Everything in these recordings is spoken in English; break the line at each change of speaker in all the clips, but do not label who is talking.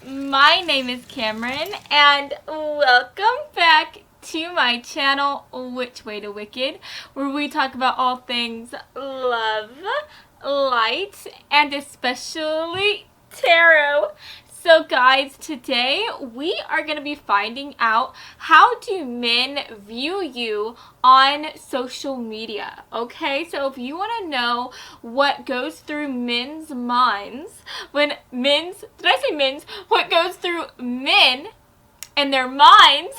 my name is Cameron, and welcome back to my channel, Which Way to Wicked, where we talk about all things love, light, and especially tarot. So guys, today we are going to be finding out how do men view you on social media, okay? So if you want to know what goes through men's minds, what goes through men in their minds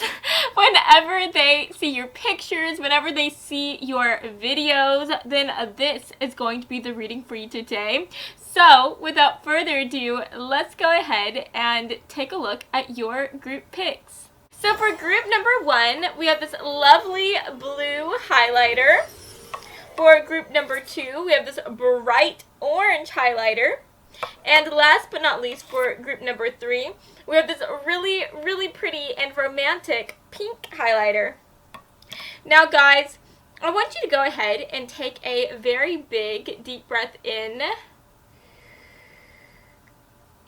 whenever they see your pictures, whenever they see your videos, then this is going to be the reading for you today. So, without further ado, let's go ahead and take a look at your group picks. So for group number 1, we have this lovely blue highlighter. For group number 2, we have this bright orange highlighter. And last but not least, for group number 3, we have this really, really pretty and romantic pink highlighter. Now guys, I want you to go ahead and take a very big, deep breath in.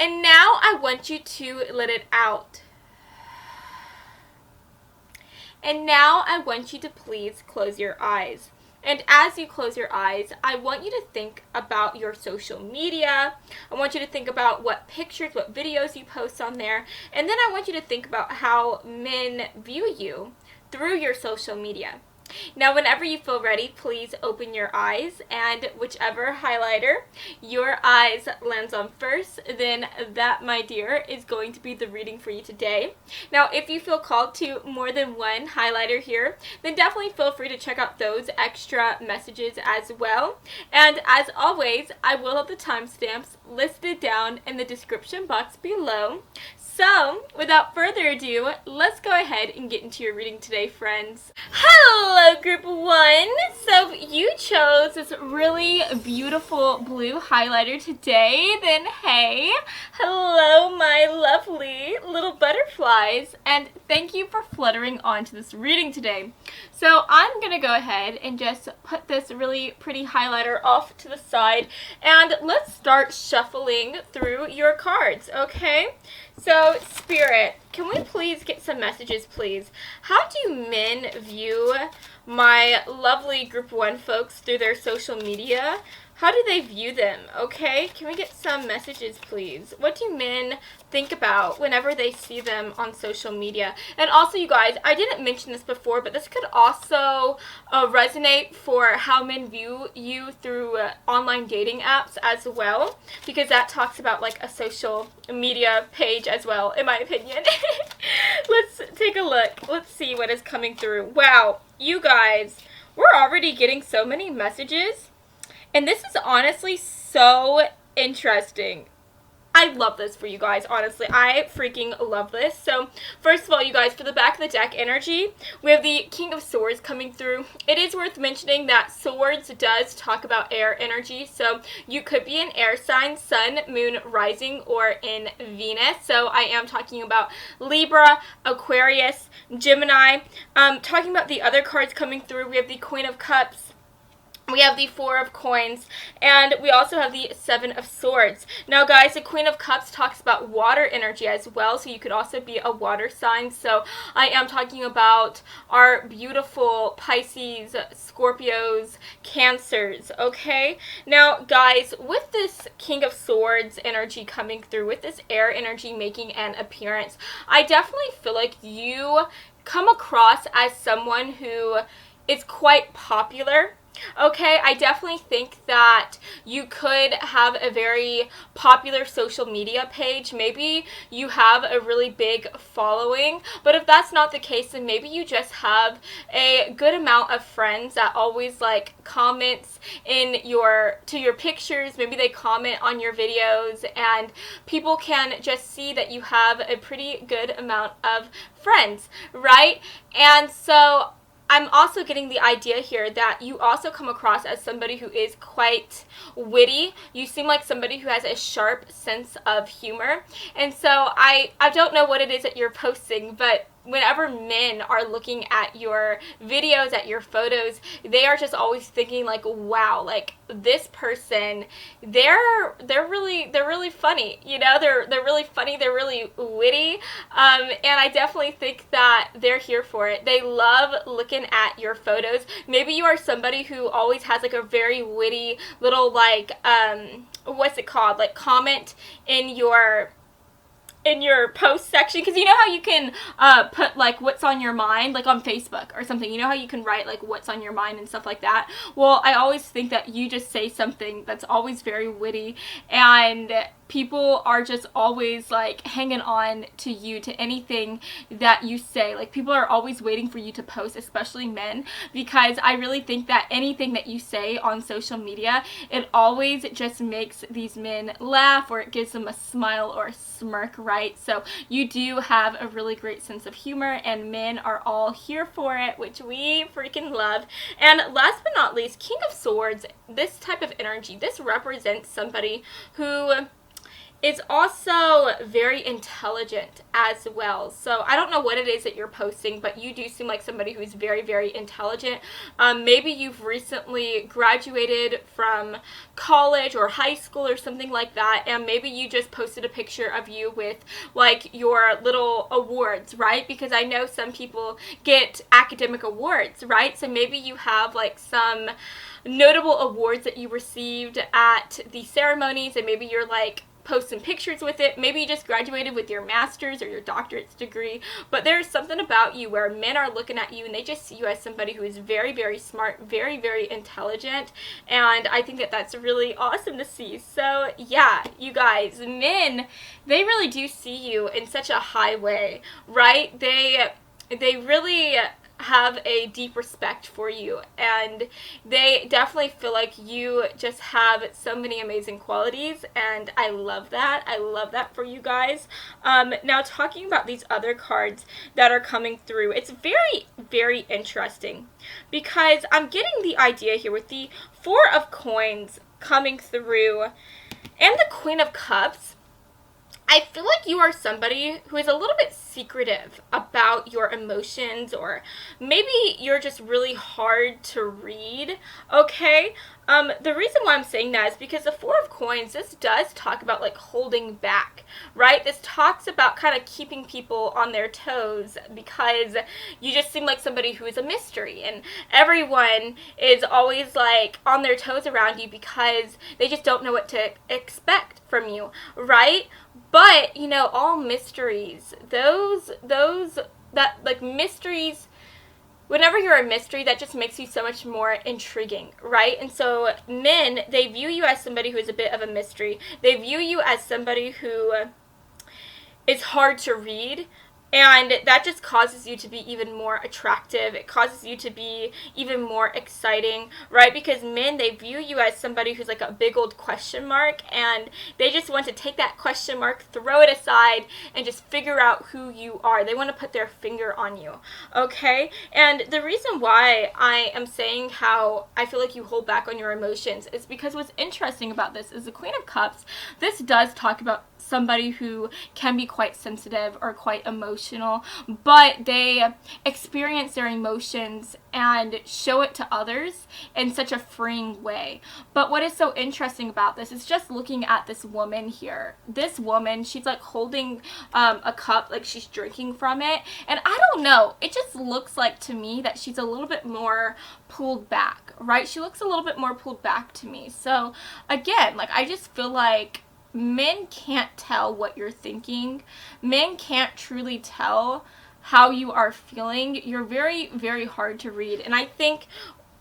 And now I want you to let it out. And now I want you to please close your eyes. And as you close your eyes, I want you to think about your social media. I want you to think about what pictures, what videos you post on there. And then I want you to think about how men view you through your social media. Now, whenever you feel ready, please open your eyes, and whichever highlighter your eyes lands on first, then that, my dear, is going to be the reading for you today. Now, if you feel called to more than one highlighter here, then definitely feel free to check out those extra messages as well. And as always, I will have the timestamps listed down in the description box below. So, without further ado, let's go ahead and get into your reading today, friends. Hello, group 1. So, if you chose this really beautiful blue highlighter today, then hey, hello, my lovely little butterflies, and thank you for fluttering onto this reading today. So, I'm going to go ahead and just put this really pretty highlighter off to the side, and let's start shuffling through your cards, okay? So, Spirit, can we please get some messages, please? How do men view my lovely group 1 folks through their social media? How do they view them, okay? Can we get some messages, please? What do men think about whenever they see them on social media? And also, you guys, I didn't mention this before, but this could also resonate for how men view you through online dating apps as well, because that talks about like a social media page as well, in my opinion. Let's take a look. Let's see what is coming through. Wow, you guys, we're already getting so many messages. And this is honestly so interesting. I love this for you guys, honestly. I freaking love this. So, first of all, you guys, for the back of the deck energy, we have the King of Swords coming through. It is worth mentioning that Swords does talk about air energy. So, you could be an air sign, Sun, Moon, Rising, or in Venus. So, I am talking about Libra, Aquarius, Gemini. Talking about the other cards coming through, we have the Queen of Cups. We have the 4 of Coins, and we also have the 7 of Swords. Now, guys, the Queen of Cups talks about water energy as well, so you could also be a water sign. So I am talking about our beautiful Pisces, Scorpios, Cancers, okay? Now, guys, with this King of Swords energy coming through, with this air energy making an appearance, I definitely feel like you come across as someone who is quite popular. Okay, I definitely think that you could have a very popular social media page. Maybe you have a really big following, but if that's not the case, then maybe you just have a good amount of friends that always like comments to your pictures. Maybe they comment on your videos, and people can just see that you have a pretty good amount of friends, right? And so I'm also getting the idea here that you also come across as somebody who is quite witty. You seem like somebody who has a sharp sense of humor. And so I don't know what it is that you're posting, but whenever men are looking at your videos, at your photos, they are just always thinking like, wow, like this person, they're really funny, you know, they're really funny, they're really witty, and I definitely think that they're here for it. They love looking at your photos. Maybe you are somebody who always has like a very witty little like what's it called, like comment in your post section, because you know how you can put like what's on your mind, like on Facebook or something, you know how you can write like what's on your mind and stuff like that. Well, I always think that you just say something that's always very witty, and people are just always like hanging on to you, to anything that you say. Like people are always waiting for you to post, especially men, because I really think that anything that you say on social media, it always just makes these men laugh, or it gives them a smile or a smirk, right? So you do have a really great sense of humor, and men are all here for it, which we freaking love. And last but not least, King of Swords, this type of energy, this represents somebody who is also very intelligent as well. So I don't know what it is that you're posting, but you do seem like somebody who's very, very intelligent. Maybe you've recently graduated from college or high school or something like that, and maybe you just posted a picture of you with like your little awards, right? Because I know some people get academic awards, right? So maybe you have like some notable awards that you received at the ceremonies, and maybe you're like post some pictures with it. Maybe you just graduated with your master's or your doctorate's degree, but there's something about you where men are looking at you and they just see you as somebody who is very, very smart, very, very intelligent, and I think that that's really awesome to see. So yeah, you guys, men, they really do see you in such a high way, right? They really have a deep respect for you, and they definitely feel like you just have so many amazing qualities, and I love that. I love that for you guys. Now talking about these other cards that are coming through, it's very, very interesting because I'm getting the idea here with the Four of Coins coming through and the Queen of Cups. I feel like you are somebody who is a little bit secretive about your emotions, or maybe you're just really hard to read, okay? The reason why I'm saying that is because the Four of Coins, this does talk about like holding back, right? This talks about kind of keeping people on their toes because you just seem like somebody who is a mystery, and everyone is always like on their toes around you because they just don't know what to expect from you, right? But, you know, all mysteries, those that like mysteries, whenever you're a mystery, that just makes you so much more intriguing, right? And so men, they view you as somebody who is a bit of a mystery. They view you as somebody who is hard to read, and that just causes you to be even more attractive. It causes you to be even more exciting, right? Because men, they view you as somebody who's like a big old question mark, and they just want to take that question mark, throw it aside, and just figure out who you are. They want to put their finger on you, okay? And the reason why I am saying how I feel like you hold back on your emotions is because what's interesting about this is the Queen of Cups, this does talk about somebody who can be quite sensitive or quite emotional, but they experience their emotions and show it to others in such a freeing way. But what is so interesting about this is just looking at this woman here. This woman, she's like holding a cup, like she's drinking from it, and I don't know, it just looks like to me that she's a little bit more pulled back, right? She looks a little bit more pulled back to me. So again, like I just feel like men can't tell what you're thinking. Men can't truly tell how you are feeling. You're very, very hard to read. And I think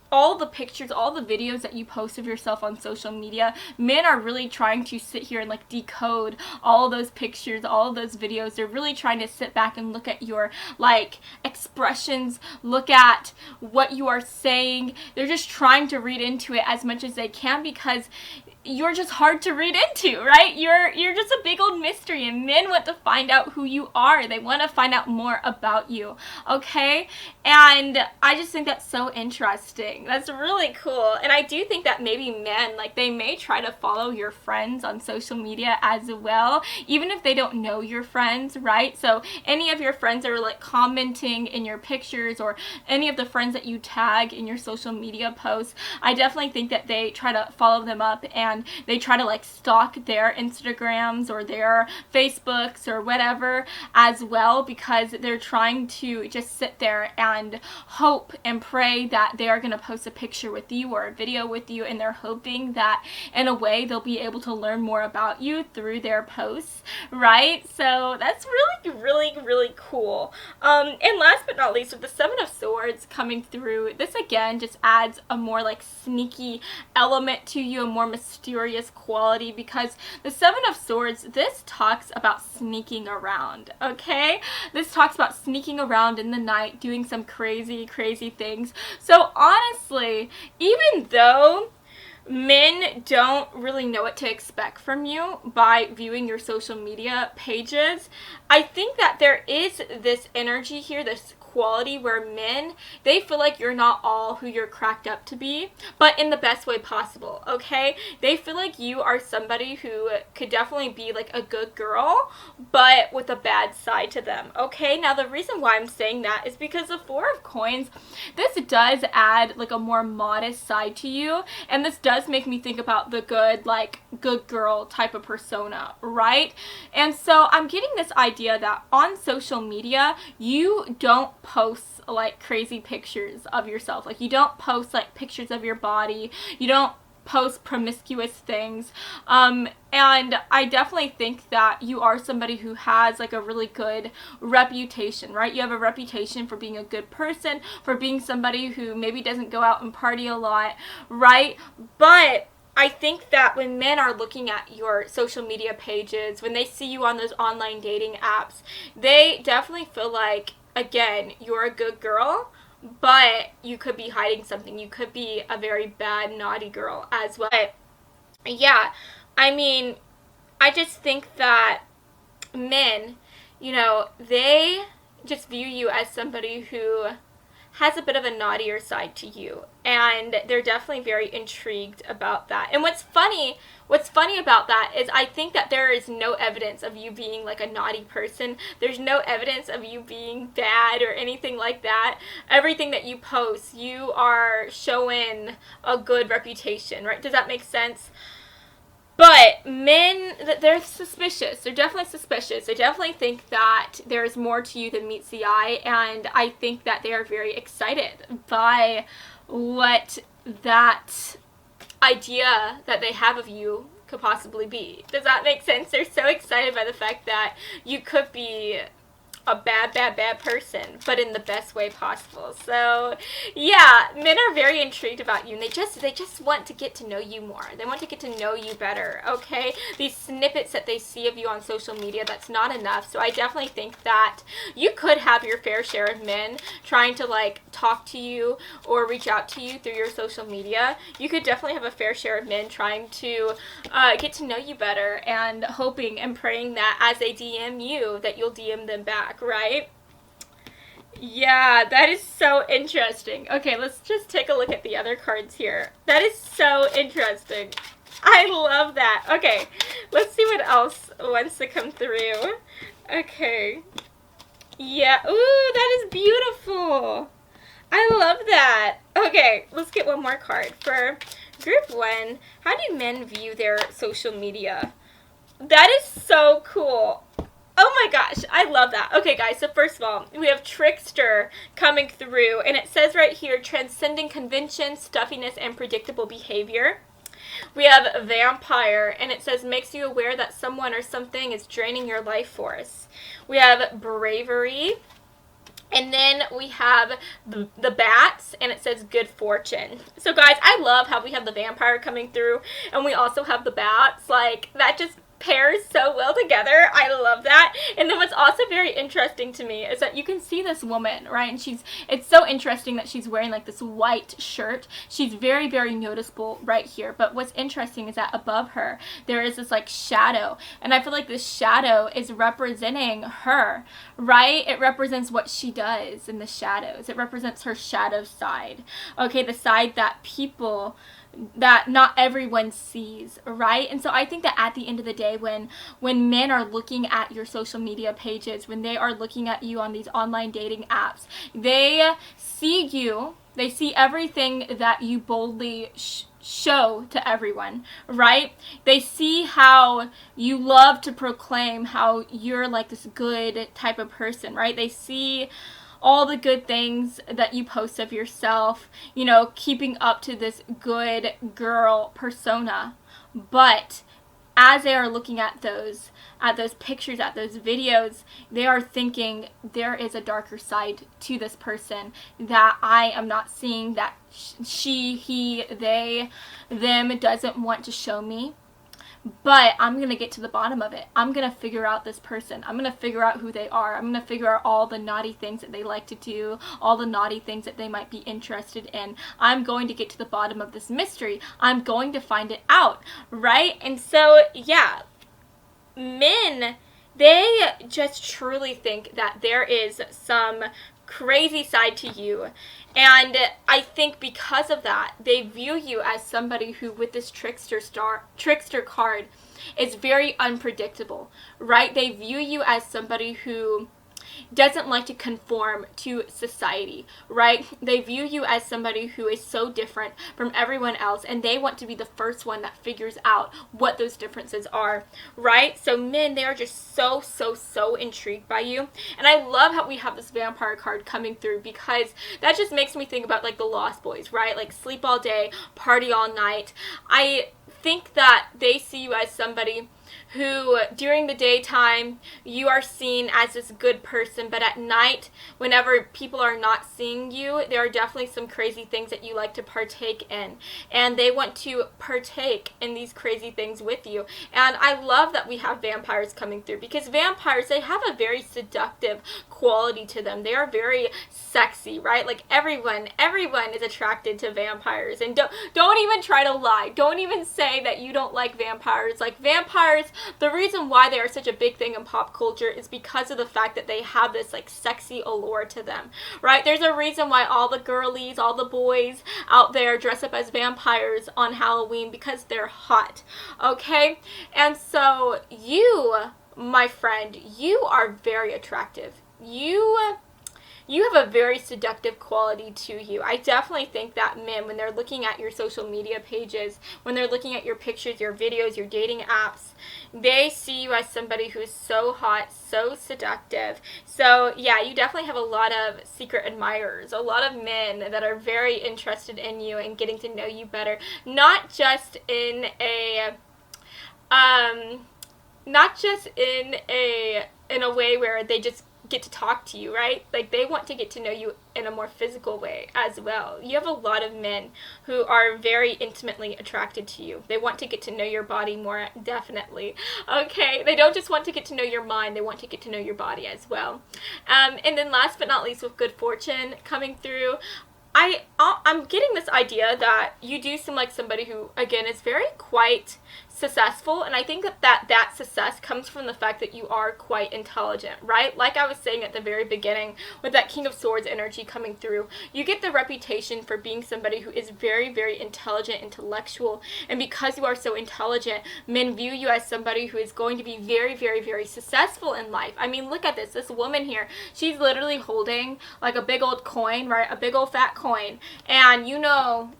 all the pictures, all the videos that you post of yourself on social media, men are really trying to sit here and like decode all of those pictures, all of those videos. They're really trying to sit back and look at your like expressions, look at what you are saying. They're just trying to read into it as much as they can, because you're just hard to read into, right? You're just a big old mystery, and men want to find out who you are. They want to find out more about you, okay? And I just think that's so interesting. That's really cool. And I do think that maybe men, like, they may try to follow your friends on social media as well, even if they don't know your friends, right? So any of your friends that are like commenting in your pictures, or any of the friends that you tag in your social media posts, I definitely think that they try to follow them up, and they try to like stalk their Instagrams or their Facebooks or whatever as well, because they're trying to just sit there and hope and pray that they are going to post a picture with you or a video with you, and they're hoping that in a way they'll be able to learn more about you through their posts, right? So that's really cool. And last but not least, with the Seven of Swords coming through, this again just adds a more like sneaky element to you, a more mysterious quality, because the Seven of Swords, this talks about sneaking around, okay? This talks about sneaking around in the night, doing some crazy things. So honestly, even though men don't really know what to expect from you by viewing your social media pages, I think that there is this energy here, this quality where men, they feel like you're not all who you're cracked up to be, but in the best way possible, okay? They feel like you are somebody who could definitely be like a good girl, but with a bad side to them, okay? Now, the reason why I'm saying that is because the Four of Coins, this does add like a more modest side to you, and this does make me think about the good, like, good girl type of persona, right? And so I'm getting this idea that on social media, you don't post like crazy pictures of yourself. Like, you don't post like pictures of your body. You don't post promiscuous things. And I definitely think that you are somebody who has like a really good reputation, right? You have a reputation for being a good person, for being somebody who maybe doesn't go out and party a lot, right? But I think that when men are looking at your social media pages, when they see you on those online dating apps, they definitely feel like, again, you're a good girl, but you could be hiding something. You could be a very bad, naughty girl as well. But yeah, I mean, I just think that men, you know, they just view you as somebody who has a bit of a naughtier side to you, and they're definitely very intrigued about that. And what's funny about that is I think that there is no evidence of you being like a naughty person. There's no evidence of you being bad or anything like that. Everything that you post, you are showing a good reputation, right? Does that make sense? But men, they're suspicious. They're definitely suspicious. They definitely think that there's more to you than meets the eye, and I think that they are very excited by what that idea that they have of you could possibly be. Does that make sense? They're so excited by the fact that you could be a bad person, but in the best way possible. So yeah, men are very intrigued about you, and they just want to get to know you more. They want to get to know you better, okay? These snippets that they see of you on social media, that's not enough. So I definitely think that you could have your fair share of men trying to like talk to you or reach out to you through your social media. You could definitely have a fair share of men trying to get to know you better, and hoping and praying that as they DM you, that you'll DM them back, right? Yeah, that is so interesting. Okay, let's just take a look at the other cards here. That is so interesting. I love that. Okay, let's see what else wants to come through. Okay. Yeah, ooh, that is beautiful. I love that. Okay, let's get one more card. For group 1, how do men view their social media? That is so cool. Oh my gosh, I love that. Okay, guys, so first of all, we have Trickster coming through, and it says right here, transcending convention, stuffiness, and predictable behavior. We have Vampire, and it says makes you aware that someone or something is draining your life force. We have Bravery, and then we have the Bats, and it says good fortune. So guys, I love how we have the Vampire coming through, and we also have the Bats. Like, that just pairs so well together. I love that. And then what's also very interesting to me is that you can see this woman, right? And it's so interesting that she's wearing like this white shirt. She's very, very noticeable right here. But what's interesting is that above her, there is this like shadow. And I feel like this shadow is representing her, right? It represents what she does in the shadows. It represents her shadow side. Okay, the side that not everyone sees, right? And so I think that at the end of the day, when men are looking at your social media pages, when they are looking at you on these online dating apps, they see you, they see everything that you boldly show to everyone, right? They see how you love to proclaim how you're like this good type of person, right? They see all the good things that you post of yourself, you know, keeping up to this good girl persona. But as they are looking at those pictures, at those videos, they are thinking there is a darker side to this person that I am not seeing, that she, he, they, them doesn't want to show me. But I'm going to get to the bottom of it. I'm going to figure out this person. I'm going to figure out who they are. I'm going to figure out all the naughty things that they like to do, all the naughty things that they might be interested in. I'm going to get to the bottom of this mystery. I'm going to find it out, right? And so, yeah, men, they just truly think that there is some crazy side to you, and I think because of that, they view you as somebody who, with this trickster card, is very unpredictable, right? They view you as somebody who doesn't like to conform to society, right? They view you as somebody who is so different from everyone else, and they want to be the first one that figures out what those differences are, right? So men, they are just so intrigued by you. And I love how we have this vampire card coming through, because that just makes me think about like the Lost Boys, right? Like sleep all day, party all night. I think that they see you as somebody who during the daytime you are seen as this good person, but at night, whenever people are not seeing you, there are definitely some crazy things that you like to partake in, and they want to partake in these crazy things with you. And I love that we have vampires coming through, because vampires, they have a very seductive quality to them. They are very sexy, right? Like everyone is attracted to vampires. And don't even try to lie. Don't even say that you don't like vampires. Like vampires, the reason why they are such a big thing in pop culture is because of the fact that they have this like sexy allure to them, right? There's a reason why all the girlies, all the boys out there dress up as vampires on Halloween, because they're hot, okay? And so you, my friend, you are very attractive. You have a very seductive quality to you. I definitely think that men, when they're looking at your social media pages, when they're looking at your pictures, your videos, your dating apps, they see you as somebody who is so hot, so seductive. So yeah, you definitely have a lot of secret admirers, a lot of men that are very interested in you and getting to know you better. Not just in a way where they just get to talk to you, right? Like they want to get to know you in a more physical way as well. You have a lot of men who are very intimately attracted to you. They want to get to know your body more, definitely. Okay, they don't just want to get to know your mind, they want to get to know your body as well. And then last but not least, with good fortune coming through, I'm getting this idea that you do seem like somebody who, again, is very quite successful, and I think that success comes from the fact that you are quite intelligent, right? Like I was saying at the very beginning, with that King of Swords energy coming through, you get the reputation for being somebody who is very, very intelligent, intellectual, and because you are so intelligent, men view you as somebody who is going to be very, very, very successful in life. I mean, look at this woman here. She's literally holding like a big old coin, right? A big old fat coin, and you know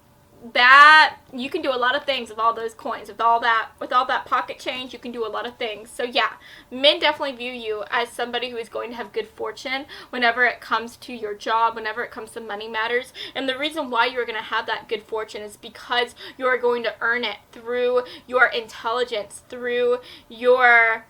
that you can do a lot of things with all those coins, with all that pocket change. You can do a lot of things. So yeah, men definitely view you as somebody who is going to have good fortune whenever it comes to your job, whenever it comes to money matters. And the reason why you're going to have that good fortune is because you are going to earn it through your intelligence, through your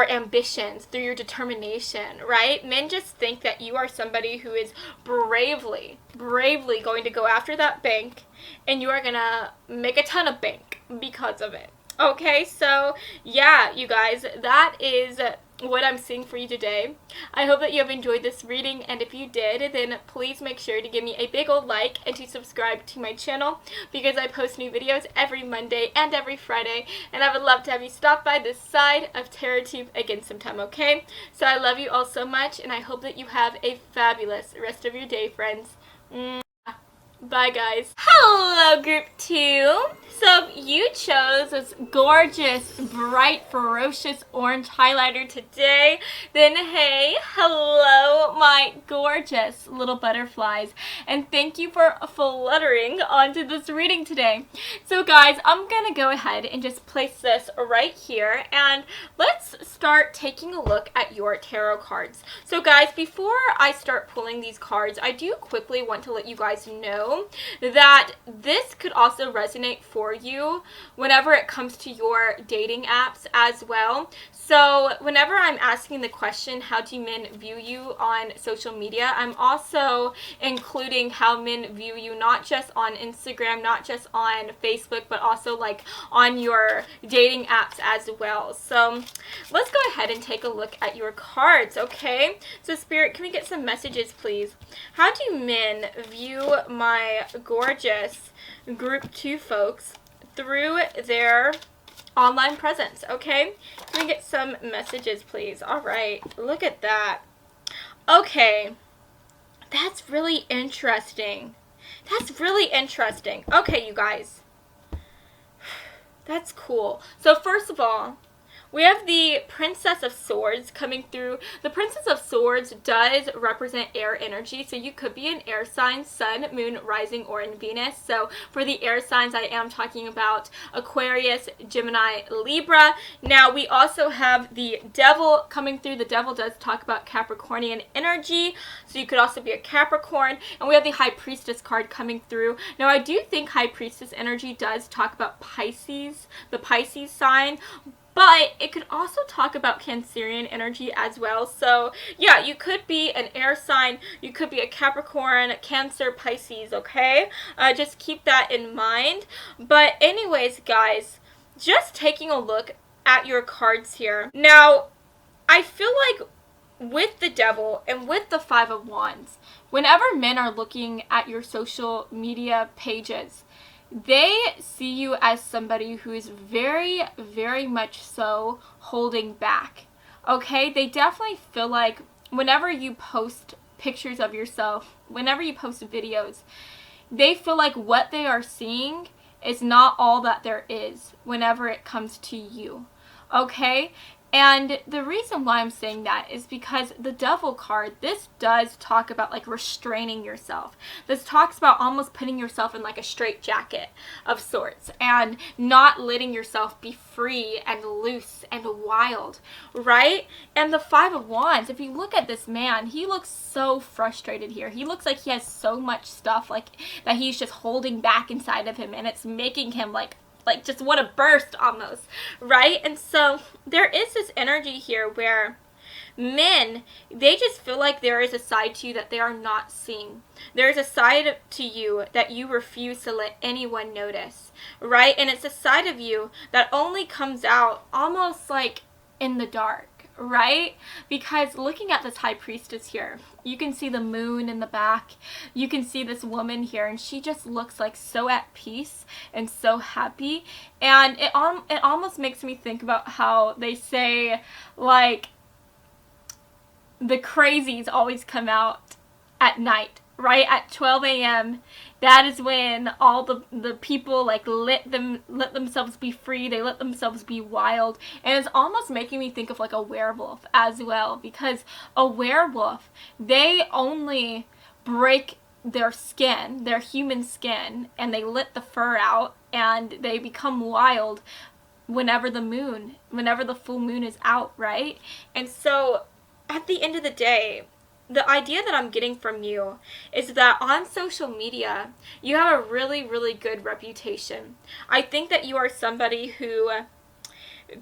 ambitions, through your determination, right? Men just think that you are somebody who is bravely going to go after that bank, and you are going to make a ton of bank because of it. Okay, so yeah, you guys, that is what I'm seeing for you today. I hope that you have enjoyed this reading, and if you did, then please make sure to give me a big old like and to subscribe to my channel, because I post new videos every Monday and every Friday, and I would love to have you stop by this side of TerraTube again sometime, okay? So I love you all so much, and I hope that you have a fabulous rest of your day, friends. Bye, guys. Hello, Group 2. So you chose this gorgeous, bright, ferocious orange highlighter today. Then hey, hello, my gorgeous little butterflies. And thank you for fluttering onto this reading today. So guys, I'm going to go ahead and just place this right here. And let's start taking a look at your tarot cards. So guys, before I start pulling these cards, I do quickly want to let you guys know that this could also resonate for you whenever it comes to your dating apps as well. So whenever I'm asking the question, how do men view you on social media, I'm also including how men view you not just on Instagram, not just on Facebook, but also like on your dating apps as well. So let's go ahead and take a look at your cards, okay? So Spirit, can we get some messages, please? How do men view my gorgeous Group 2 folks through their online presence, okay? Can we get some messages, please? All right, look at that. Okay, that's really interesting. That's really interesting. Okay, you guys. That's cool. So first of all, we have the Princess of Swords coming through. The Princess of Swords does represent air energy, so you could be an air sign, Sun, Moon, Rising, or in Venus. So for the air signs, I am talking about Aquarius, Gemini, Libra. Now, we also have the Devil coming through. The Devil does talk about Capricornian energy, so you could also be a Capricorn. And we have the High Priestess card coming through. Now, I do think High Priestess energy does talk about Pisces, the Pisces sign, but it could also talk about Cancerian energy as well. So, yeah, you could be an air sign. You could be a Capricorn, Cancer, Pisces, okay? Just keep that in mind. But anyways, guys, just taking a look at your cards here. Now, I feel like with the Devil and with the Five of Wands, whenever men are looking at your social media pages, they see you as somebody who is very, very much so holding back, okay? They definitely feel like whenever you post pictures of yourself, whenever you post videos, they feel like what they are seeing is not all that there is whenever it comes to you, okay? And the reason why I'm saying that is because the Devil card, this does talk about like restraining yourself. This talks about almost putting yourself in like a straitjacket of sorts and not letting yourself be free and loose and wild, right? And the Five of Wands, if you look at this man, he looks so frustrated here. He looks like he has so much stuff like that he's just holding back inside of him, and it's making him like just want to burst almost, right? And so there is this energy here where men, they just feel like there is a side to you that they are not seeing. There is a side to you that you refuse to let anyone notice, right? And it's a side of you that only comes out almost like in the dark, right? Because looking at this High Priestess here, you can see the moon in the back. You can see this woman here, and she just looks like so at peace and so happy. And it almost makes me think about how they say, like, the crazies always come out at night, right? At 12 a.m. That is when all the people like let themselves be free. They let themselves be wild. And it's almost making me think of like a werewolf as well, because a werewolf, they only break their skin, their human skin, and they let the fur out and they become wild whenever the full moon is out, right? And so at the end of the day, the idea that I'm getting from you is that on social media, you have a really, really good reputation. I think that you are somebody who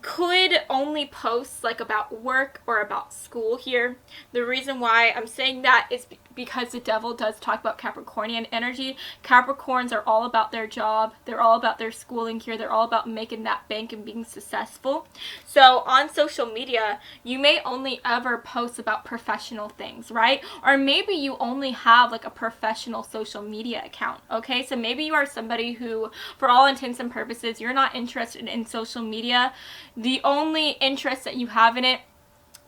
could only post like about work or about school here. The reason why I'm saying that is because the devil does talk about Capricornian energy. Capricorns are all about their job. They're all about their schooling here. They're all about making that bank and being successful. So on social media, you may only ever post about professional things, right? Or maybe you only have like a professional social media account, okay? So maybe you are somebody who, for all intents and purposes, you're not interested in social media. The only interest that you have in it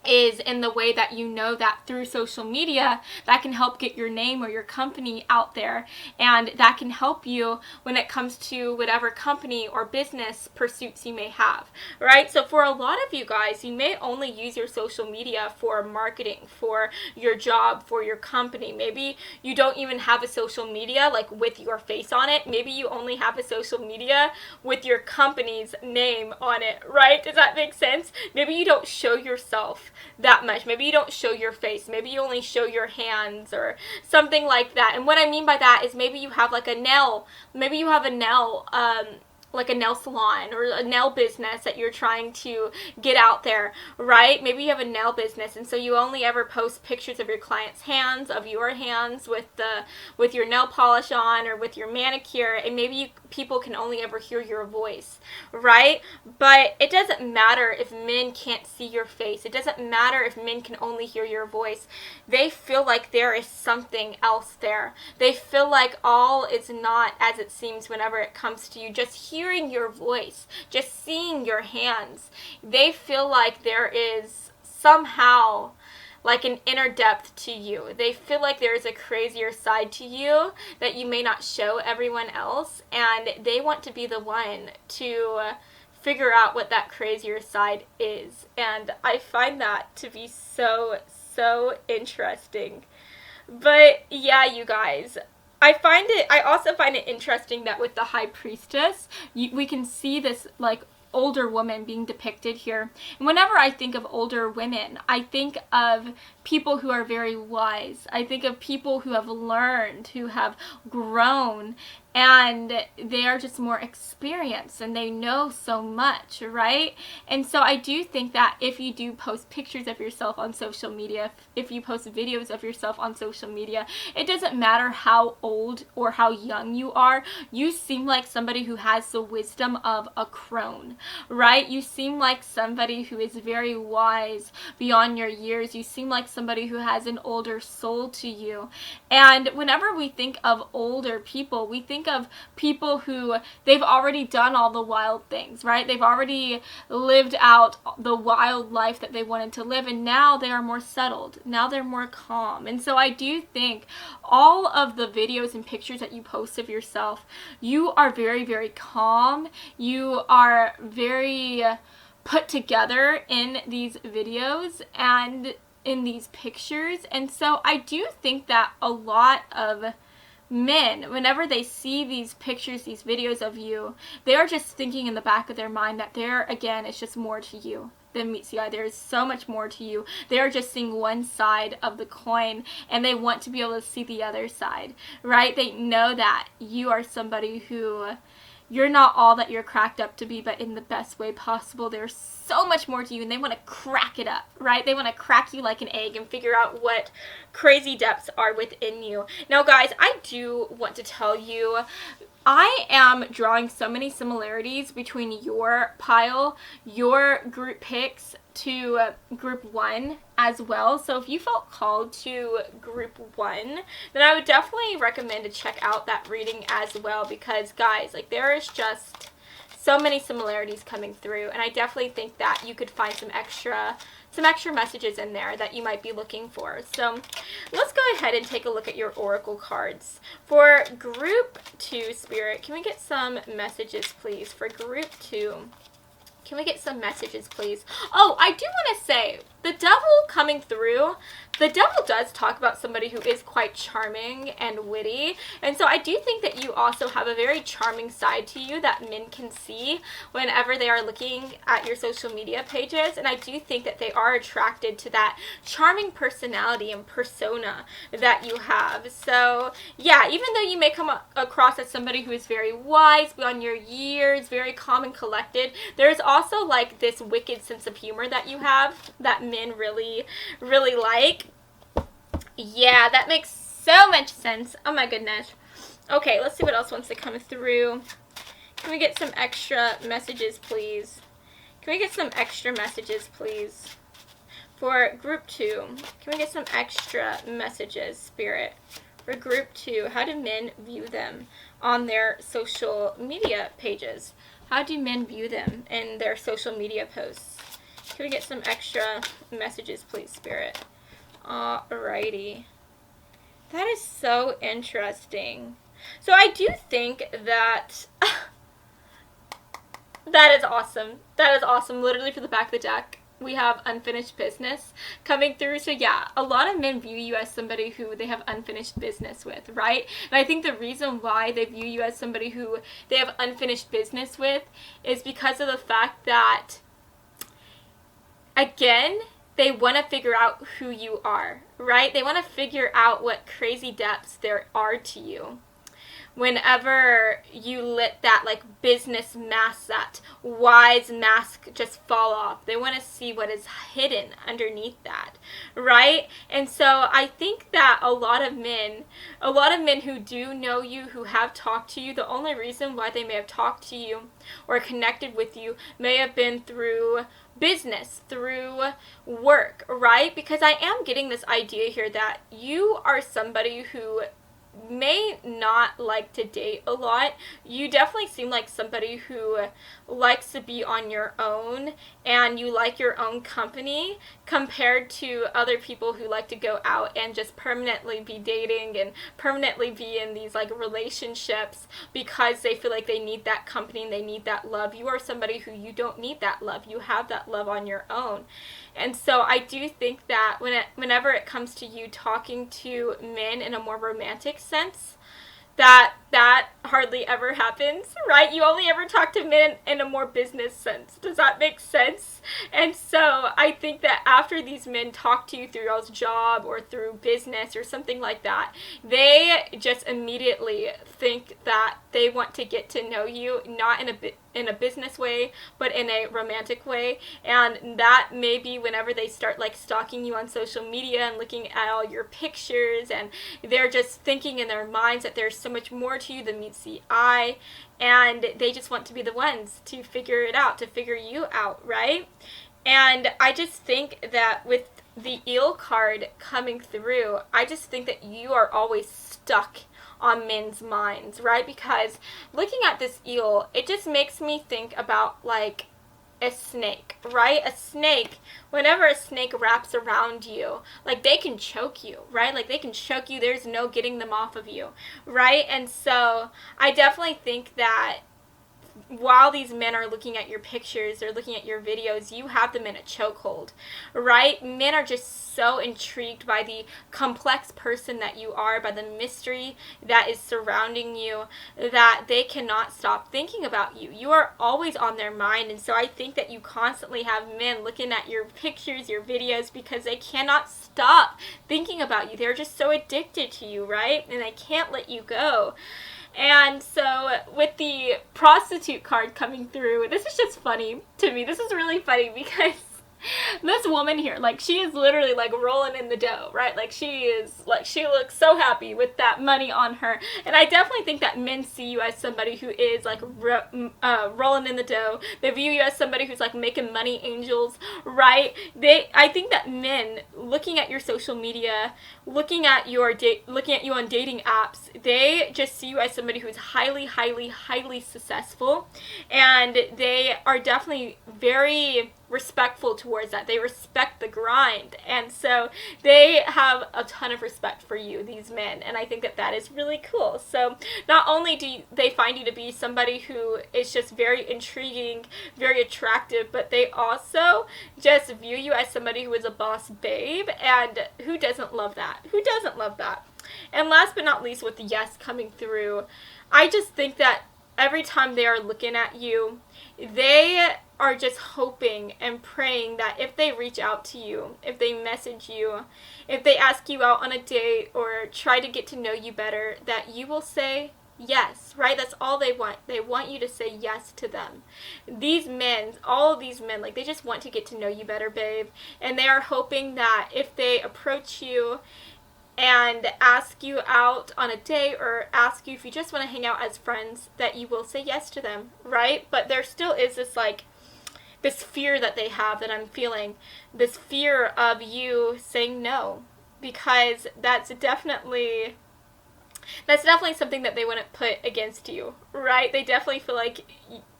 is in the way that you know that through social media that can help get your name or your company out there, and that can help you when it comes to whatever company or business pursuits you may have, right? So for a lot of you guys, you may only use your social media for marketing, for your job, for your company. Maybe you don't even have a social media like with your face on it. Maybe you only have a social media with your company's name on it, right? Does that make sense? Maybe you don't show yourself that much. Maybe you don't show your face. Maybe you only show your hands or something like that. And what I mean by that is maybe you have like a nail, maybe you have a nail, like a nail salon or a nail business that you're trying to get out there, right? Maybe you have a nail business, and so you only ever post pictures of your client's hands, of your hands with your nail polish on or with your manicure, and maybe people can only ever hear your voice, right? But it doesn't matter if men can't see your face. It doesn't matter if men can only hear your voice. They feel like there is something else there. They feel like all is not as it seems whenever it comes to you. Just hearing your voice, just seeing your hands, they feel like there is somehow like an inner depth to you. They feel like there is a crazier side to you that you may not show everyone else, and they want to be the one to figure out what that crazier side is. And I find that to be so interesting. But yeah, you guys, I also find it interesting that with the High Priestess, we can see this like older woman being depicted here. And whenever I think of older women, I think of people who are very wise. I think of people who have learned, who have grown, and they are just more experienced and they know so much, right? And so I do think that if you do post pictures of yourself on social media, if you post videos of yourself on social media, it doesn't matter how old or how young you are, you seem like somebody who has the wisdom of a crone, right? You seem like somebody who is very wise beyond your years. You seem like somebody who has an older soul to you. And whenever we think of older people, we think of people who they've already done all the wild things, right? They've already lived out the wild life that they wanted to live, and now they are more settled. Now they're more calm. And so I do think all of the videos and pictures that you post of yourself, you are very, very calm. You are very put together in these videos and in these pictures. And so I do think that a lot of men, whenever they see these pictures, these videos of you, they are just thinking in the back of their mind that there, again, is just more to you than meets the eye. There is so much more to you. They are just seeing one side of the coin, and they want to be able to see the other side, right? They know that you are somebody who, you're not all that you're cracked up to be, but in the best way possible. There's so much more to you, and they want to crack it up, right? They want to crack you like an egg and figure out what crazy depths are within you. Now, guys, I do want to tell you, I am drawing so many similarities between your pile, your group picks, to group 1 as well. So if you felt called to group 1, then I would definitely recommend to check out that reading as well, because guys, like, there is just so many similarities coming through, and I definitely think that you could find some extra messages in there that you might be looking for. So let's go ahead and take a look at your oracle cards. For group 2, Spirit, can we get some messages, please, for group 2? Can we get some messages, please? Oh, I do want to say, the devil coming through the devil does talk about somebody who is quite charming and witty. And so I do think that you also have a very charming side to you that men can see whenever they are looking at your social media pages. And I do think that they are attracted to that charming personality and persona that you have. So yeah, even though you may come across as somebody who is very wise, beyond your years, very calm and collected, there's also like this wicked sense of humor that you have that men really, really like. Yeah, that makes so much sense. Oh my goodness. Okay, let's see what else wants to come through. Can we get some extra messages, please? Can we get some extra messages, please? For group 2, can we get some extra messages, Spirit? For group 2, how do men view them on their social media pages? How do men view them in their social media posts? Can we get some extra messages, please, Spirit? Alrighty. That is so interesting. So I do think that that is awesome. That is awesome. Literally for the back of the deck, we have unfinished business coming through. So yeah, a lot of men view you as somebody who they have unfinished business with, right? And I think the reason why they view you as somebody who they have unfinished business with is because of the fact that, again, they want to figure out who you are, right? They want to figure out what crazy depths there are to you. Whenever you let that like business mask, that wise mask just fall off, they want to see what is hidden underneath that, right? And so I think that a lot of men who do know you, who have talked to you, the only reason why they may have talked to you or connected with you may have been through business, through work, right? Because I am getting this idea here that you are somebody who may not like to date a lot. You definitely seem like somebody who likes to be on your own and you like your own company compared to other people who like to go out and just permanently be dating and permanently be in these like relationships because they feel like they need that company and they need that love. You are somebody who you don't need that love. You have that love on your own. And so I do think that whenever it comes to you talking to men in a more romantic sense, that hardly ever happens, right? You only ever talk to men in a more business sense. Does that make sense? And so I think that after these men talk to you through y'all's job or through business or something like that, they just immediately think that they want to get to know you, not in a business way, but in a romantic way. And that may be whenever they start like stalking you on social media and looking at all your pictures, and they're just thinking in their minds that there's so much more to you than meets the eye, and they just want to be the ones to figure it out, to figure you out, right? And I just think that with the eel card coming through, I just think that you are always stuck on men's minds, right? Because looking at this eel, it just makes me think about like a snake, right? A snake, whenever a snake wraps around you, like they can choke you, right? Like they can choke you, there's no getting them off of you, right? And so I definitely think that while these men are looking at your pictures, they're looking at your videos, you have them in a chokehold, right? Men are just so intrigued by the complex person that you are, by the mystery that is surrounding you, that they cannot stop thinking about you. You are always on their mind, and so I think that you constantly have men looking at your pictures, your videos, because they cannot stop thinking about you. They're just so addicted to you, right? And they can't let you go. And so with the prostitute card coming through, this is just funny to me. This is really funny because this woman here, like, she is literally like rolling in the dough, right? Like, she looks so happy with that money on her. And I definitely think that men see you as somebody who is like rolling in the dough. They view you as somebody who's like making money angels, right? I think that men looking at your social media, looking at you on dating apps, they just see you as somebody who is highly, highly, highly successful, and they are definitely very respectful towards that. They respect the grind. And so they have a ton of respect for you, these men. And I think that that is really cool. So not only do they find you to be somebody who is just very intriguing, very attractive, but they also just view you as somebody who is a boss babe. And who doesn't love that? Who doesn't love that? And last but not least, with the yes coming through, I just think that every time they are looking at you, they are just hoping and praying that if they reach out to you, if they message you, if they ask you out on a date or try to get to know you better, that you will say yes, right? That's all they want. They want you to say yes to them. These men, all these men, like, they just want to get to know you better, babe. And they are hoping that if they approach you and ask you out on a date or ask you if you just want to hang out as friends, that you will say yes to them, right? But there still is this, like, this fear that they have that I'm feeling, this fear of you saying no, because that's definitely something that they wouldn't put against you, right? They definitely feel like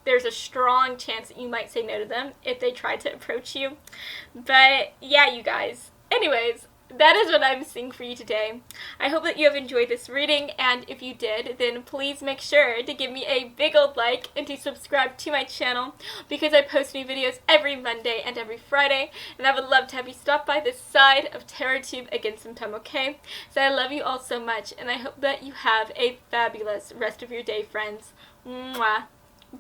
there's a strong chance that you might say no to them if they try to approach you. But yeah, you guys. Anyways, that is what I'm seeing for you today. I hope that you have enjoyed this reading, and if you did, then please make sure to give me a big old like and to subscribe to my channel, because I post new videos every Monday and every Friday, and I would love to have you stop by this side of TerraTube again sometime, okay? So I love you all so much, and I hope that you have a fabulous rest of your day, friends. Mwah.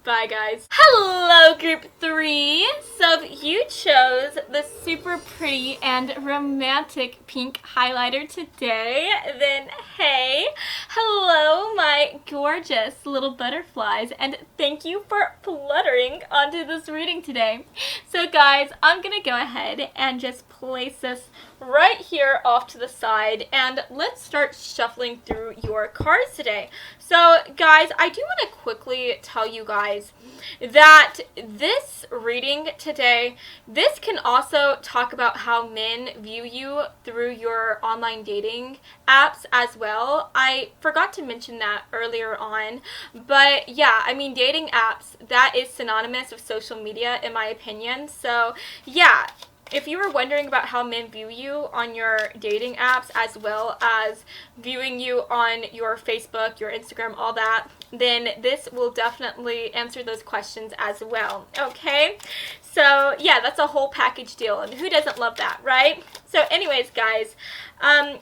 Bye, guys. Hello, group 3. So if you chose the super pretty and romantic pink highlighter today, then hey, hello, my gorgeous little butterflies, and thank you for fluttering onto this reading today. So guys, I'm gonna go ahead and just place this right here off to the side, and let's start shuffling through your cards today. So guys, I do want to quickly tell you guys that this reading today, this can also talk about how men view you through your online dating apps as well. I forgot to mention that earlier on, but yeah, I mean, dating apps, that is synonymous with social media in my opinion. So yeah, if you were wondering about how men view you on your dating apps as well as viewing you on your Facebook, your Instagram, all that, then this will definitely answer those questions as well, okay? So yeah, that's a whole package deal, and who doesn't love that, right? So anyways, guys,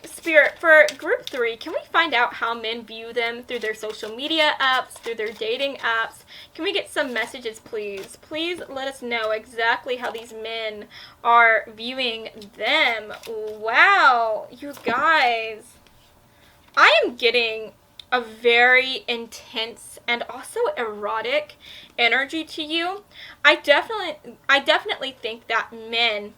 Spirit, for group 3, can we find out how men view them through their social media apps, through their dating apps? Can we get some messages, please? Please let us know exactly how these men are viewing them. Wow, you guys, I am getting a very intense and also erotic energy to you. I definitely think that men,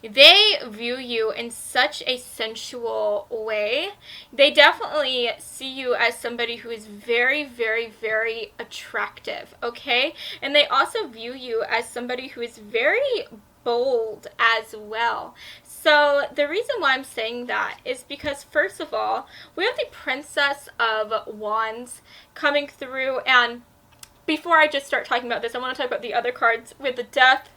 they view you in such a sensual way. They definitely see you as somebody who is very, very, very attractive, okay? And they also view you as somebody who is very bold as well. So the reason why I'm saying that is because, first of all, we have the Princess of Wands coming through, and before I just start talking about this, I want to talk about the other cards with the Death,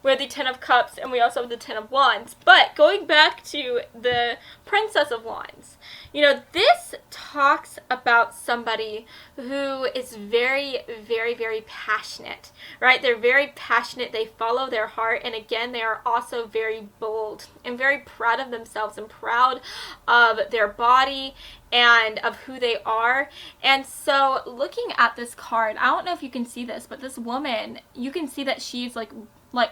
we have the Ten of Cups, and we also have the Ten of Wands. But going back to the Princess of Wands, you know, this talks about somebody who is very, very, very passionate, right? They're very passionate. They follow their heart. And again, they are also very bold and very proud of themselves and proud of their body and of who they are. And so looking at this card, I don't know if you can see this, but this woman, you can see that she's like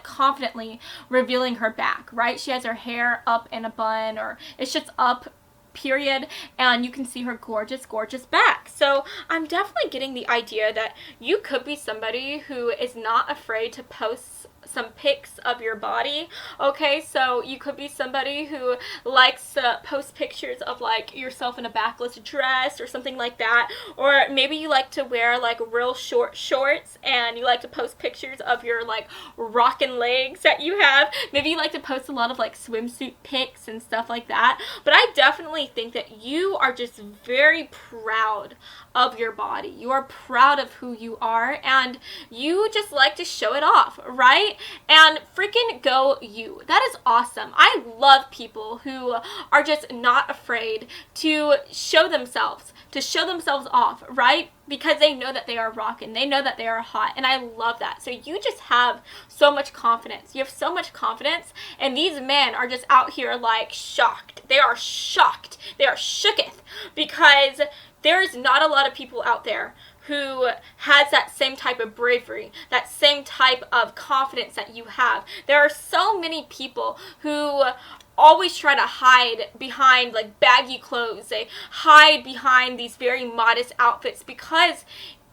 confidently revealing her back, right? She has her hair up in a bun, or it's just up, period, and you can see her gorgeous, gorgeous back. So I'm definitely getting the idea that you could be somebody who is not afraid to post some pics of your body, okay? So you could be somebody who likes to post pictures of like yourself in a backless dress or something like that, or maybe you like to wear like real short shorts and you like to post pictures of your like rockin' legs that you have. Maybe you like to post a lot of like swimsuit pics and stuff like that. But I definitely think that you are just very proud of your body. You are proud of who you are, and you just like to show it off, right? and freaking go you. That is awesome. I love people who are just not afraid to show themselves off, right? Because they know that they are rocking, they know that they are hot, and I love that. So you just have so much confidence. You have so much confidence, and these men are just out here like shocked. They are shocked. They are shooketh, because there is not a lot of people out there who has that same type of bravery, that same type of confidence that you have. There are so many people who always try to hide behind like baggy clothes. They hide behind these very modest outfits because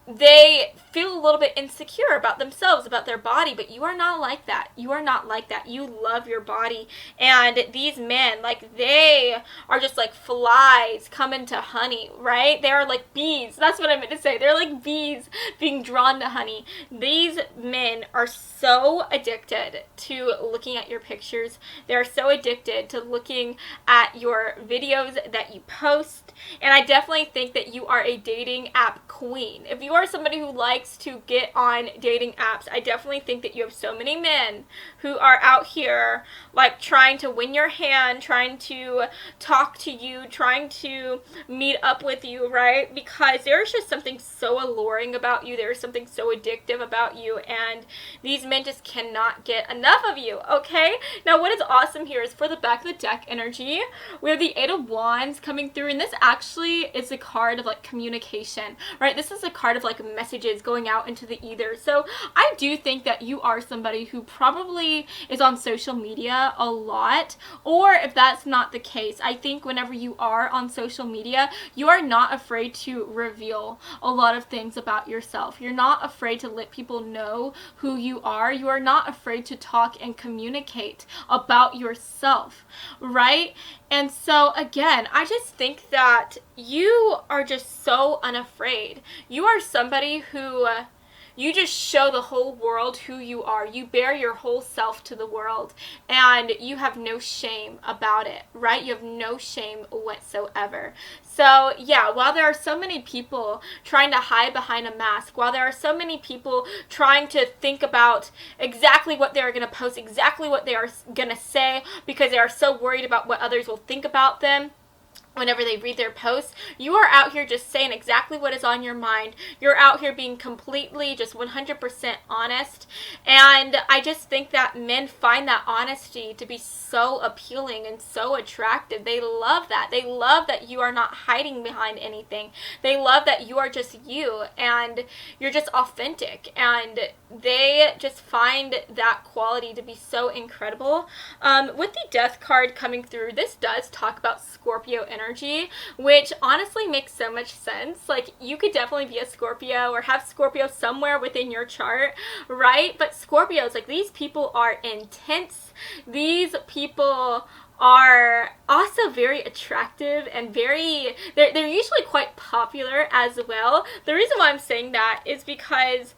they feel a little bit insecure about themselves, about their body, but you are not like that. You are not like that. You love your body. And these men, like, they are just like flies coming to honey, right? They are like bees. That's what I meant to say. They're like bees being drawn to honey. These men are so addicted to looking at your pictures. They're so addicted to looking at your videos that you post. And I definitely think that you are a dating app queen. If you are somebody who likes to get on dating apps, I definitely think that you have so many men who are out here like trying to win your hand, trying to talk to you, trying to meet up with you, right? Because there's just something so alluring about you. There's something so addictive about you, and these men just cannot get enough of you, okay? Now, what is awesome here is for the back of the deck energy, we have the Eight of Wands coming through, and this actually is a card of like communication, right? This is a card of like messages going out into the ether. So I do think that you are somebody who probably is on social media a lot, or if that's not the case, I think whenever you are on social media, you are not afraid to reveal a lot of things about yourself. You're not afraid to let people know who you are. You are not afraid to talk and communicate about yourself, right? And so again, I just think that you are just so unafraid. You are somebody who you just show the whole world who you are. You bear your whole self to the world, and you have no shame about it, right? You have no shame whatsoever. So yeah, while there are so many people trying to hide behind a mask, while there are so many people trying to think about exactly what they're going to post, exactly what they are going to say, because they are so worried about what others will think about them whenever they read their posts, you are out here just saying exactly what is on your mind. You're out here being completely just 100% honest. And I just think that men find that honesty to be so appealing and so attractive. They love that. They love that you are not hiding behind anything. They love that you are just you and you're just authentic. And they just find that quality to be so incredible. With the Death card coming through, this does talk about Scorpio energy, which honestly makes so much sense. Like, you could definitely be a Scorpio or have Scorpio somewhere within your chart, right? But Scorpios, like, these people are intense. These people are also very attractive and they're usually quite popular as well. The reason why I'm saying that is because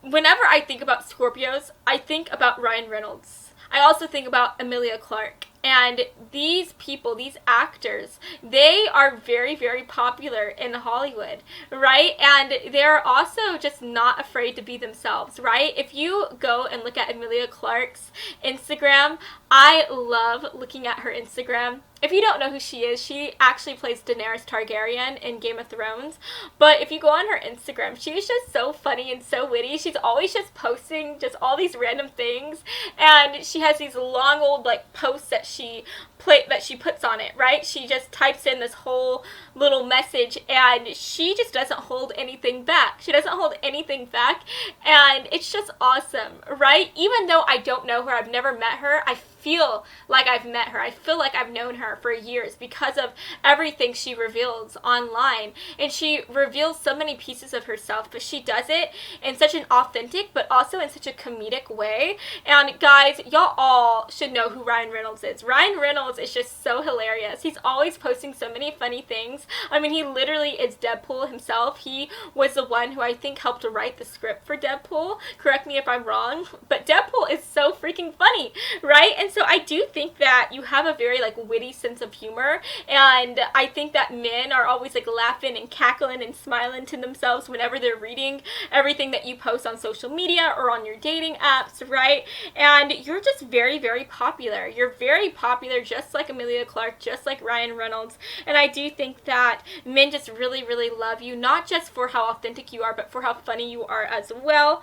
whenever I think about Scorpios, I think about Ryan Reynolds. I also think about Emilia Clarke. And these people, these actors, they are very, very popular in Hollywood, right? And they're also just not afraid to be themselves, right? If you go and look at Emilia Clarke's Instagram, I love looking at her Instagram. If you don't know who she is, she actually plays Daenerys Targaryen in Game of Thrones. But if you go on her Instagram, she's just so funny and so witty. She's always just posting just all these random things. And she has these long old like posts that she puts on it, right? She just types in this whole little message and she just doesn't hold anything back. She doesn't hold anything back, and it's just awesome, right? Even though I don't know her, I've never met her, I feel like I've met her. I feel like I've known her for years because of everything she reveals online. And she reveals so many pieces of herself, but she does it in such an authentic but also in such a comedic way. And guys, y'all all should know who Ryan Reynolds is. Ryan Reynolds is just so hilarious. He's always posting so many funny things. I mean, he literally is Deadpool himself. He was the one who I think helped to write the script for Deadpool. Correct me if I'm wrong, but Deadpool is so freaking funny, right? And so I do think that you have a very like witty sense of humor, and I think that men are always like laughing and cackling and smiling to themselves whenever they're reading everything that you post on social media or on your dating apps, right? And you're just very, very popular. You're very popular, just like Emilia Clarke, just like Ryan Reynolds, and I do think that men just really, really love you, not just for how authentic you are, but for how funny you are as well.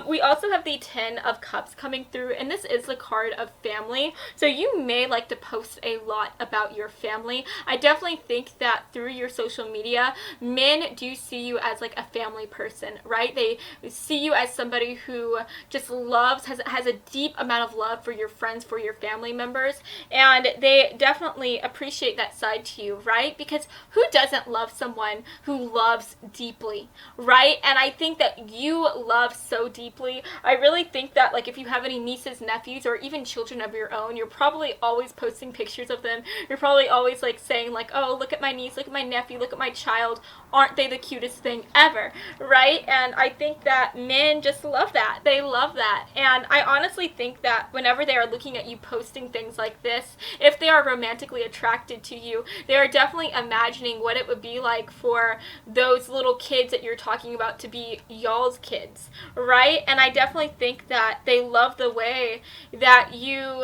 We also have the 10 of Cups coming through, and this is the card of family, so you may like to post a lot about your family. I definitely think that through your social media, men do see you as like a family person, right? They see you as somebody who just loves, has a deep amount of love for your friends, for your family members, and they definitely appreciate that side to you, right? Because who doesn't love someone who loves deeply, right? And I think that you love so deeply. I really think that, like, if you have any nieces, nephews, or even children of your own, you're probably always posting pictures of them. You're probably always like saying like, oh, look at my niece, look at my nephew, look at my child, aren't they the cutest thing ever, right? And I think that men just love that. They love that. And I honestly think that whenever they are looking at you posting things like this, if they are romantically attracted to you, they are definitely imagining what it would be like for those little kids that you're talking about to be y'all's kids, right? And I definitely think that they love the way that you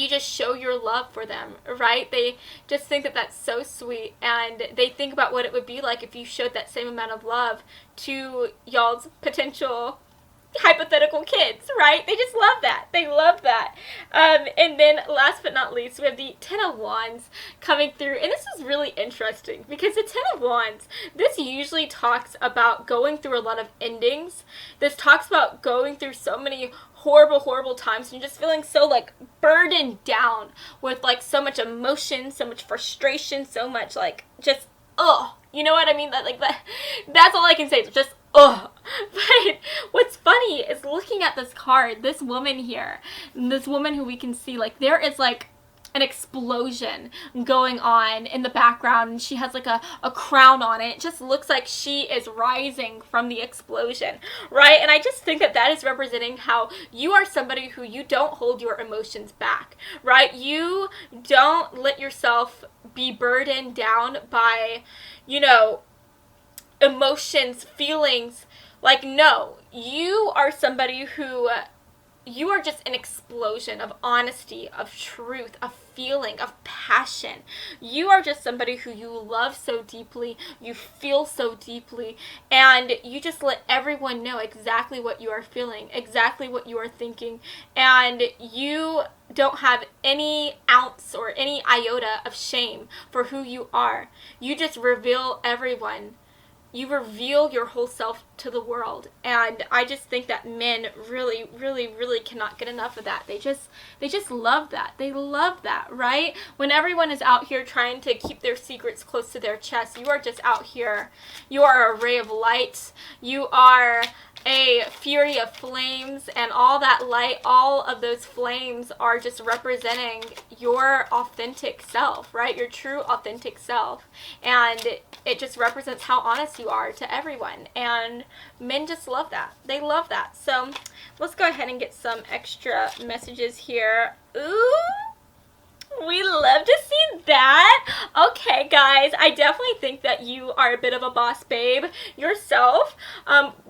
just show your love for them, right? They just think that that's so sweet, and they think about what it would be like if you showed that same amount of love to y'all's potential hypothetical kids, right? They just love that. They love that. And then last but not least, we have the 10 of Wands coming through, and this is really interesting because the 10 of Wands, this usually talks about going through a lot of endings. This talks about going through so many horrible times and just feeling so like burdened down with like so much emotion, so much frustration, so much like just you know what I mean? That's all I can say. It's just But what's funny is looking at this card, this woman here, this woman who we can see, like, there is like an explosion going on in the background, and she has like a crown on it. It just looks like she is rising from the explosion, right? And I just think that that is representing how you are somebody who you don't hold your emotions back, right? You don't let yourself be burdened down by, you know, emotions, feelings. Like, no, you are somebody who, you are just an explosion of honesty, of truth, of feeling, of passion. You are just somebody who you love so deeply, you feel so deeply, and you just let everyone know exactly what you are feeling, exactly what you are thinking, and you don't have any ounce or any iota of shame for who you are. You just reveal everyone. You reveal your whole self to the world, and I just think that men really, really, really cannot get enough of that. They just love that. They love that, right? When everyone is out here trying to keep their secrets close to their chest, you are just out here. You are a ray of light. You are a fury of flames, and all that light, all of those flames are just representing your authentic self, right? Your true authentic self, and it just represents how honest you are to everyone, and men just love that. They love that. So let's go ahead and get some extra messages here. Ooh, we love to see that. Okay, guys, I definitely think that you are a bit of a boss babe yourself,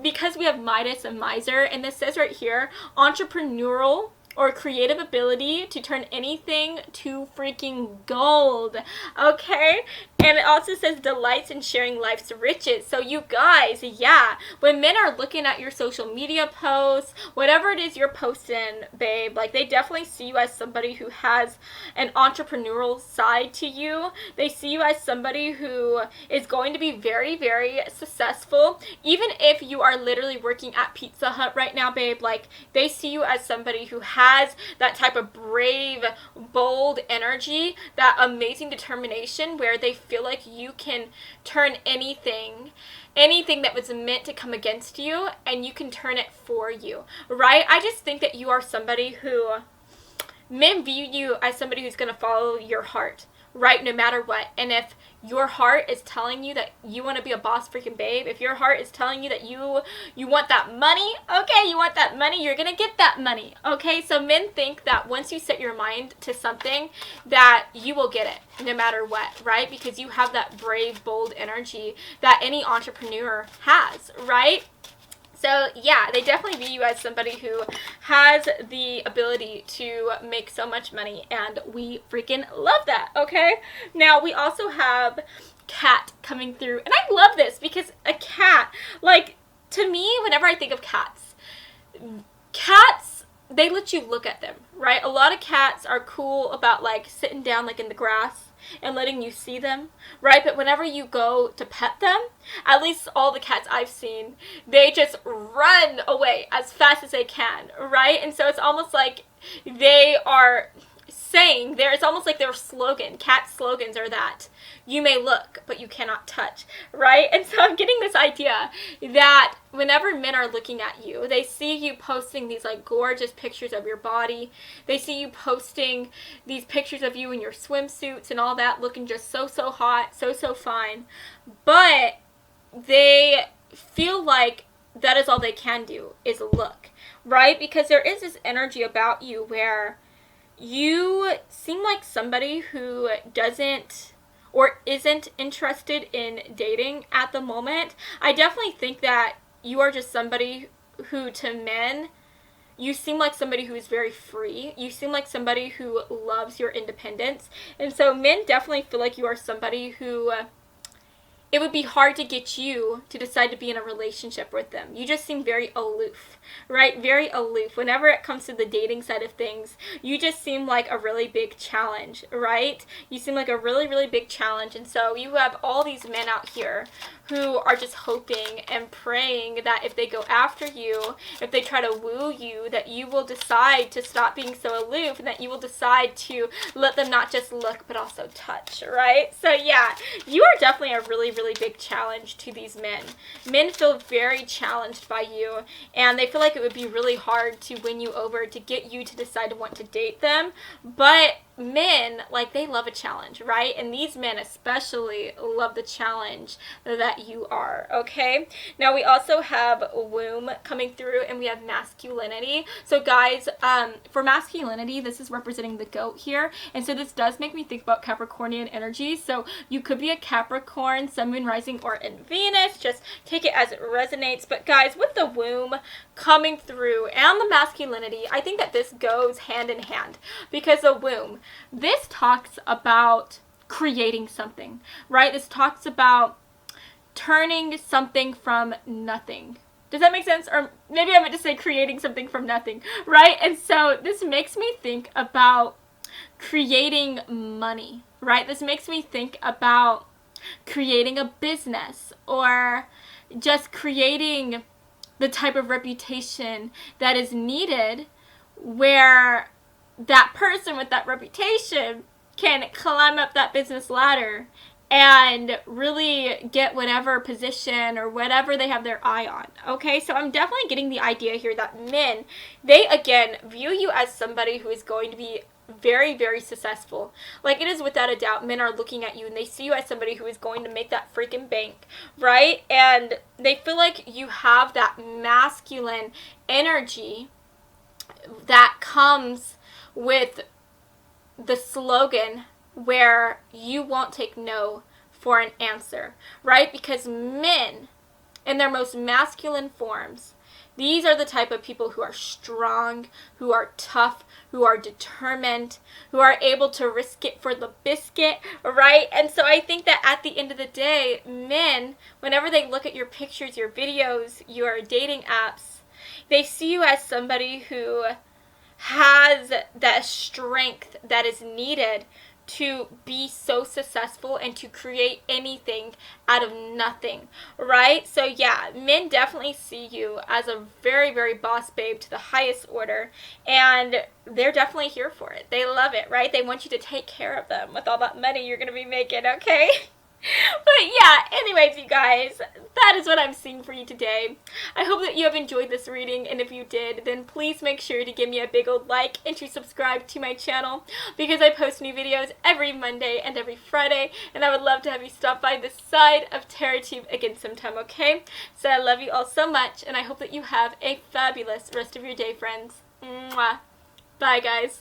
because we have Midas and Miser, and this says right here, entrepreneurial or creative ability to turn anything to freaking gold. Okay? And it also says delights in sharing life's riches. So you guys, yeah, when men are looking at your social media posts, whatever it is you're posting, babe, like, they definitely see you as somebody who has an entrepreneurial side to you. They see you as somebody who is going to be very, very successful. Even if you are literally working at Pizza Hut right now, babe, like, they see you as somebody who has that type of brave, bold energy, that amazing determination where they feel like you can turn anything that was meant to come against you, and you can turn it for you, right? I just think that you are somebody who men view you as somebody who's going to follow your heart, right? No matter what. And if your heart is telling you that you want to be a boss freaking babe, if your heart is telling you that you want that money, okay, you want that money, you're gonna get that money, okay? So men think that once you set your mind to something, that you will get it no matter what, right? Because you have that brave, bold energy that any entrepreneur has, right? So yeah, they definitely view you as somebody who has the ability to make so much money, and we freaking love that, okay? Now, we also have cat coming through, and I love this because a cat, like, to me, whenever I think of cats, they let you look at them, right? A lot of cats are cool about, like, sitting down, like, in the grass and letting you see them, right? But whenever you go to pet them, at least all the cats I've seen, they just run away as fast as they can, right? And so it's almost like they are saying there, it's almost like their slogan, cat slogans are that you may look, but you cannot touch, right? And so I'm getting this idea that whenever men are looking at you, they see you posting these like gorgeous pictures of your body. They see you posting these pictures of you in your swimsuits and all that, looking just so hot, so fine. But they feel like that is all they can do is look, right? Because there is this energy about you where you seem like somebody who doesn't or isn't interested in dating at the moment. I definitely think that you are just somebody who, to men, you seem like somebody who is very free. You seem like somebody who loves your independence. And so men definitely feel like you are somebody who it would be hard to get you to decide to be in a relationship with them. You just seem very aloof, right? Very aloof. Whenever it comes to the dating side of things, you just seem like a really big challenge, right? You seem like a really big challenge. And so you have all these men out here who are just hoping and praying that if they go after you, if they try to woo you, that you will decide to stop being so aloof and that you will decide to let them not just look but also touch, right? So yeah, you are definitely a really big challenge to these men. Men feel very challenged by you, and they feel like it would be really hard to win you over, to get you to decide to want to date them. But men, like, they love a challenge, right? And these men especially love the challenge that you are, okay? Now, we also have womb coming through, and we have masculinity. So guys, for masculinity, this is representing the goat here, and so this does make me think about Capricornian energy. So you could be a Capricorn, sun, moon, rising, or in Venus. Just take it as it resonates. But guys, with the womb coming through and the masculinity, I think that this goes hand in hand, because the womb, this talks about creating something, right? This talks about turning something from nothing. Does that make sense? Or maybe I meant to say creating something from nothing, right? And so this makes me think about creating money, right? This makes me think about creating a business, or just creating the type of reputation that is needed, where that person with that reputation can climb up that business ladder and really get whatever position or whatever they have their eye on, okay? So I'm definitely getting the idea here that men, they, again, view you as somebody who is going to be very successful. Like, it is without a doubt, men are looking at you and they see you as somebody who is going to make that freaking bank, right? And they feel like you have that masculine energy that comes with the slogan where you won't take no for an answer, right? Because men, in their most masculine forms, these are the type of people who are strong, who are tough, who are determined, who are able to risk it for the biscuit, right? And so I think that at the end of the day, men, whenever they look at your pictures, your videos, your dating apps, they see you as somebody who has that strength that is needed to be so successful and to create anything out of nothing, right? So yeah, men definitely see you as a very boss babe to the highest order, and they're definitely here for it. They love it, right? They want you to take care of them with all that money you're going to be making, okay? But yeah, anyways, you guys, that is what I'm seeing for you today. I hope that you have enjoyed this reading, and if you did, then please make sure to give me a big old like and to subscribe to my channel, because I post new videos every Monday and every Friday, and I would love to have you stop by this side of TerraTube again sometime, okay? So I love you all so much, and I hope that you have a fabulous rest of your day, friends. Mwah. Bye, guys.